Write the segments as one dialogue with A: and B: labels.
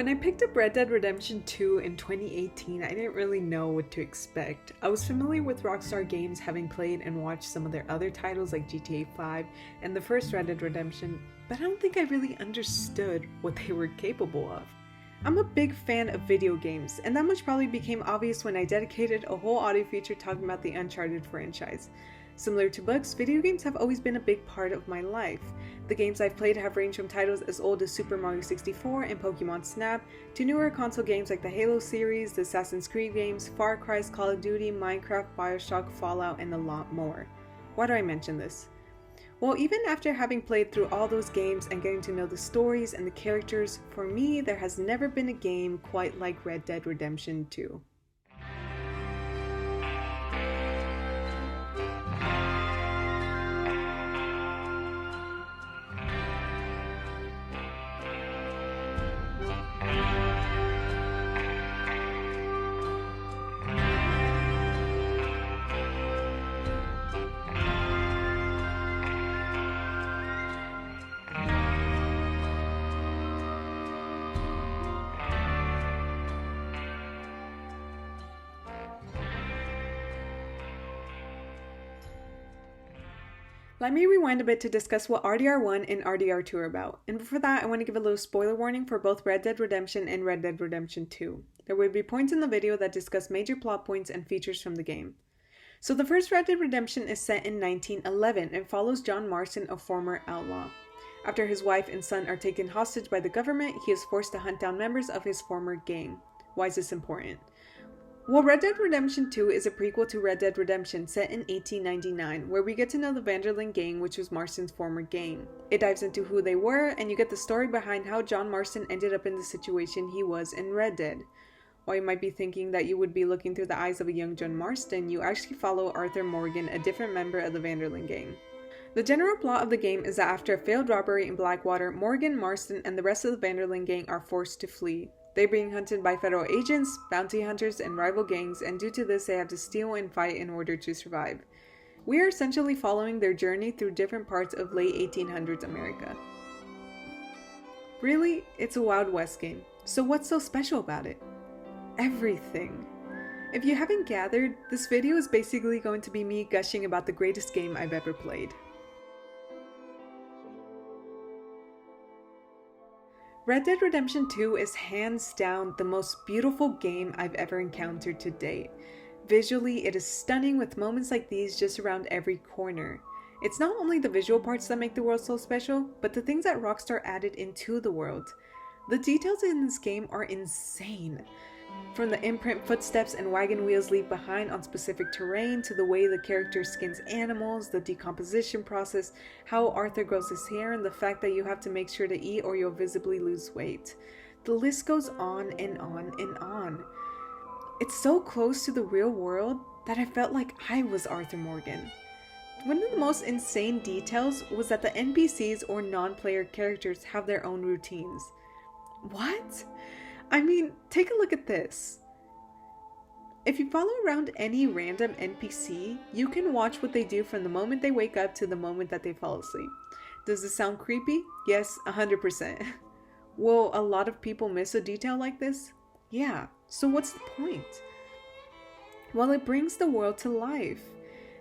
A: When I picked up Red Dead Redemption 2 in 2018, I didn't really know what to expect. I was familiar with Rockstar Games, having played and watched some of their other titles like GTA 5 and the first Red Dead Redemption, but I don't think I really understood what they were capable of. I'm a big fan of video games, and that much probably became obvious when I dedicated a whole audio feature talking about the Uncharted franchise. Similar to books, video games have always been a big part of my life. The games I've played have ranged from titles as old as Super Mario 64 and Pokemon Snap, to newer console games like the Halo series, the Assassin's Creed games, Far Cry, Call of Duty, Minecraft, Bioshock, Fallout, and a lot more. Why do I mention this? Well, even after having played through all those games and getting to know the stories and the characters, for me, there has never been a game quite like Red Dead Redemption 2. Let me rewind a bit to discuss what RDR1 and RDR2 are about, and before that I want to give a little spoiler warning for both Red Dead Redemption and Red Dead Redemption 2. There will be points in the video that discuss major plot points and features from the game. So the first Red Dead Redemption is set in 1911 and follows John Marston, a former outlaw. After his wife and son are taken hostage by the government, he is forced to hunt down members of his former gang. Why is this important? Well, Red Dead Redemption 2 is a prequel to Red Dead Redemption set in 1899, where we get to know the Van der Linde gang, which was Marston's former gang. It dives into who they were, and you get the story behind how John Marston ended up in the situation he was in Red Dead. While you might be thinking that you would be looking through the eyes of a young John Marston, you actually follow Arthur Morgan, a different member of the Van der Linde gang. The general plot of the game is that after a failed robbery in Blackwater, Morgan, Marston, and the rest of the Van der Linde gang are forced to flee. They're being hunted by federal agents, bounty hunters, and rival gangs, and due to this they have to steal and fight in order to survive. We are essentially following their journey through different parts of late 1800s America. Really, it's a Wild West game, so what's so special about it? Everything. If you haven't gathered, this video is basically going to be me gushing about the greatest game I've ever played. Red Dead Redemption 2 is hands down the most beautiful game I've ever encountered to date. Visually, it is stunning with moments like these just around every corner. It's not only the visual parts that make the world so special, but the things that Rockstar added into the world. The details in this game are insane. From the imprint footsteps and wagon wheels leave behind on specific terrain, to the way the character skins animals, the decomposition process, how Arthur grows his hair, and the fact that you have to make sure to eat or you'll visibly lose weight. The list goes on and on and on. It's so close to the real world that I felt like I was Arthur Morgan. One of the most insane details was that the NPCs or non-player characters have their own routines. What? I mean, take a look at this. If you follow around any random NPC, you can watch what they do from the moment they wake up to the moment that they fall asleep. Does this sound creepy? Yes, 100%. Will a lot of people miss a detail like this? Yeah, so what's the point? Well, it brings the world to life.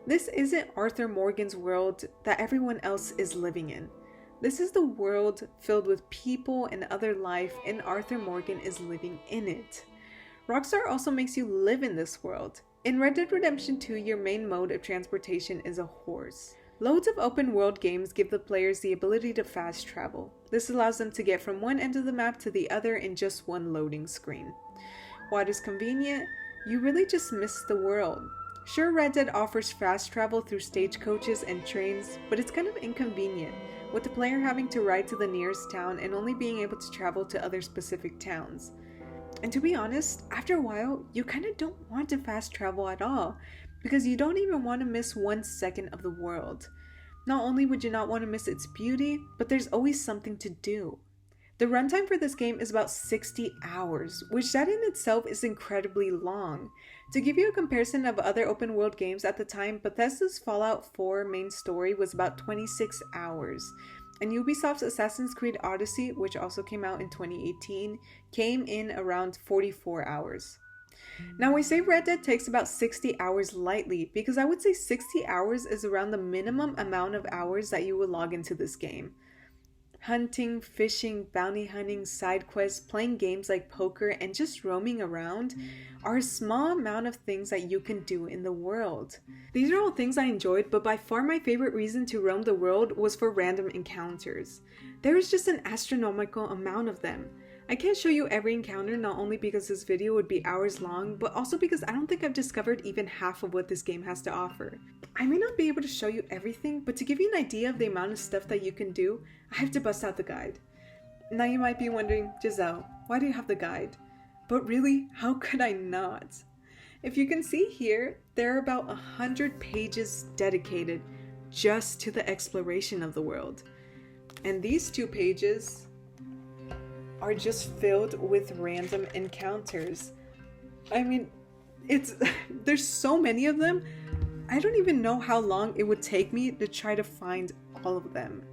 A: This isn't Arthur Morgan's world that everyone else is living in. This is the world filled with people and other life, and Arthur Morgan is living in it. Rockstar also makes you live in this world. In Red Dead Redemption 2, your main mode of transportation is a horse. Loads of open world games give the players the ability to fast travel. This allows them to get from one end of the map to the other in just one loading screen. While it is convenient, you really just miss the world. Sure, Red Dead offers fast travel through stagecoaches and trains, but it's kind of inconvenient, with the player having to ride to the nearest town and only being able to travel to other specific towns. And to be honest, after a while, you kind of don't want to fast travel at all, because you don't even want to miss 1 second of the world. Not only would you not want to miss its beauty, but there's always something to do. The runtime for this game is about 60 hours, which that in itself is incredibly long. To give you a comparison of other open world games at the time, Bethesda's Fallout 4 main story was about 26 hours. and Ubisoft's Assassin's Creed Odyssey, which also came out in 2018, came in around 44 hours. Now, I say Red Dead takes about 60 hours lightly because I would say 60 hours is around the minimum amount of hours that you will log into this game. Hunting, fishing, bounty hunting, side quests, playing games like poker, and just roaming around are a small amount of things that you can do in the world. These are all things I enjoyed, but by far my favorite reason to roam the world was for random encounters. There is just an astronomical amount of them. I can't show you every encounter, not only because this video would be hours long, but also because I don't think I've discovered even half of what this game has to offer. I may not be able to show you everything, but to give you an idea of the amount of stuff that you can do, I have to bust out the guide. Now you might be wondering, Giselle, why do you have the guide? But really, how could I not? If you can see here, there are about 100 pages dedicated just to the exploration of the world. And these 2 pages are just filled with random encounters. I mean, there's so many of them, I don't even know how long it would take me to try to find all of them.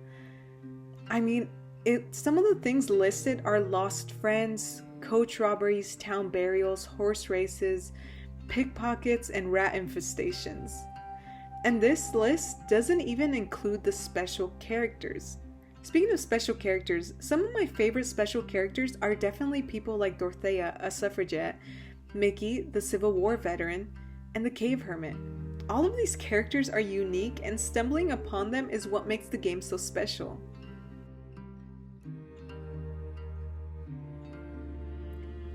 A: I mean, some of the things listed are lost friends, coach robberies, town burials, horse races, pickpockets, and rat infestations. And this list doesn't even include the special characters. Speaking of special characters, some of my favorite special characters are definitely people like Dorothea, a suffragette, Mickey, the Civil War veteran, and the Cave Hermit. All of these characters are unique, and stumbling upon them is what makes the game so special.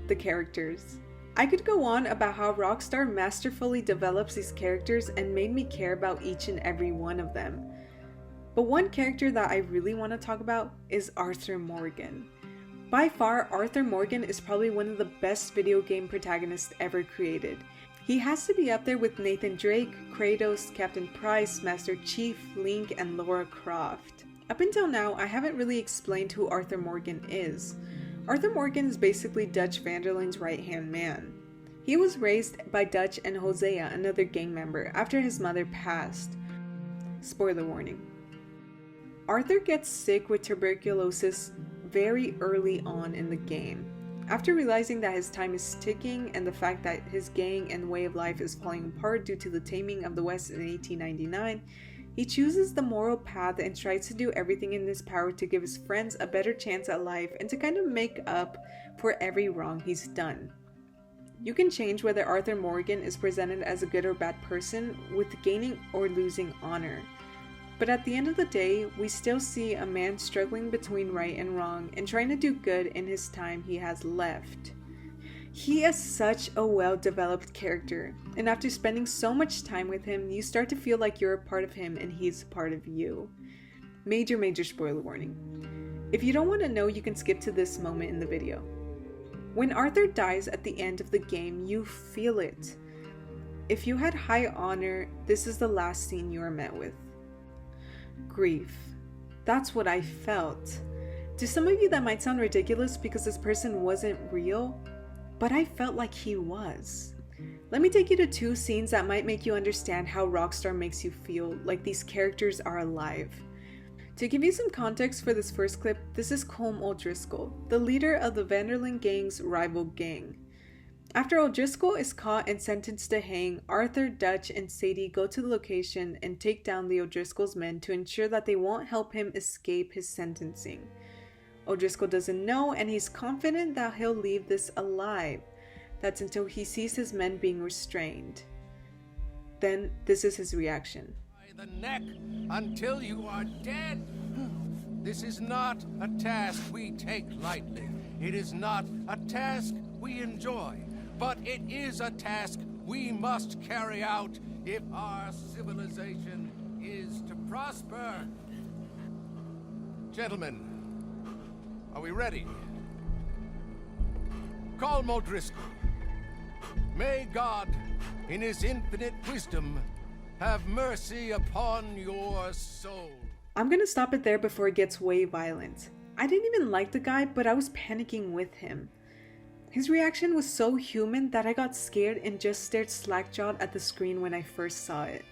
A: The characters. I could go on about how Rockstar masterfully develops these characters and made me care about each and every one of them. But one character that I really want to talk about is Arthur Morgan. By far, Arthur Morgan is probably one of the best video game protagonists ever created. He has to be up there with Nathan Drake, Kratos, Captain Price, Master Chief, Link, and Lara Croft. Up until now, I haven't really explained who Arthur Morgan is. Arthur Morgan is basically Dutch van der Linde's right-hand man. He was raised by Dutch and Hosea, another gang member, after his mother passed. Spoiler warning. Arthur gets sick with tuberculosis very early on in the game. After realizing that his time is ticking and the fact that his gang and way of life is falling apart due to the taming of the West in 1899, he chooses the moral path and tries to do everything in his power to give his friends a better chance at life and to kind of make up for every wrong he's done. You can change whether Arthur Morgan is presented as a good or bad person with gaining or losing honor. But at the end of the day, we still see a man struggling between right and wrong and trying to do good in his time he has left. He is such a well-developed character, and after spending so much time with him, you start to feel like you're a part of him and he's a part of you. Major spoiler warning. If you don't want to know, you can skip to this moment in the video. When Arthur dies at the end of the game, you feel it. If you had high honor, this is the last scene you are met with. Grief. That's what I felt. To some of you that might sound ridiculous because this person wasn't real, but I felt like he was. Let me take you to 2 scenes that might make you understand how Rockstar makes you feel like these characters are alive. To give you some context for this first clip, this is Colm O'Driscoll, the leader of the van der Linde gang's rival gang. After O'Driscoll is caught and sentenced to hang, Arthur, Dutch, and Sadie go to the location and take down the O'Driscoll's men to ensure that they won't help him escape his sentencing. O'Driscoll doesn't know, and he's confident that he'll leave this alive. That's until he sees his men being restrained. Then, this is his reaction.
B: By the neck until you are dead. This is not a task we take lightly. It is not a task we enjoy. But it is a task we must carry out if our civilization is to prosper. Gentlemen, are we ready? Colm O'Driscoll. May God, in his infinite wisdom, have mercy upon your soul.
A: I'm gonna stop it there before it gets way violent. I didn't even like the guy, but I was panicking with him. His reaction was so human that I got scared and just stared slack-jawed at the screen when I first saw it.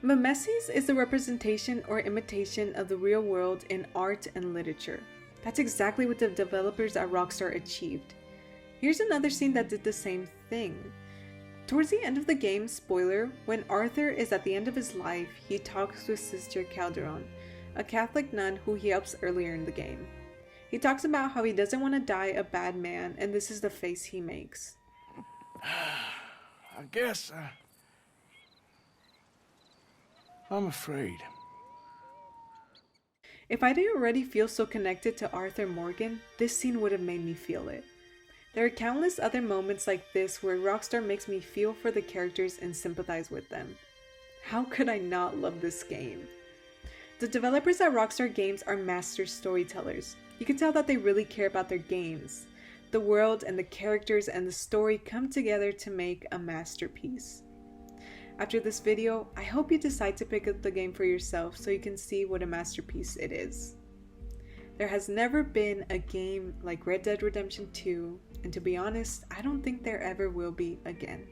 A: Mimesis is a representation or imitation of the real world in art and literature. That's exactly what the developers at Rockstar achieved. Here's another scene that did the same thing. Towards the end of the game, spoiler, when Arthur is at the end of his life, he talks with Sister Calderon, a Catholic nun who he helps earlier in the game. He talks about how he doesn't want to die a bad man, and this is the face he makes.
C: I guess, I'm afraid.
A: If I didn't already feel so connected to Arthur Morgan, this scene would have made me feel it. There are countless other moments like this where Rockstar makes me feel for the characters and sympathize with them. How could I not love this game? The developers at Rockstar Games are master storytellers. You can tell that they really care about their games. The world and the characters and the story come together to make a masterpiece. After this video, I hope you decide to pick up the game for yourself so you can see what a masterpiece it is. There has never been a game like Red Dead Redemption 2, and to be honest, I don't think there ever will be again.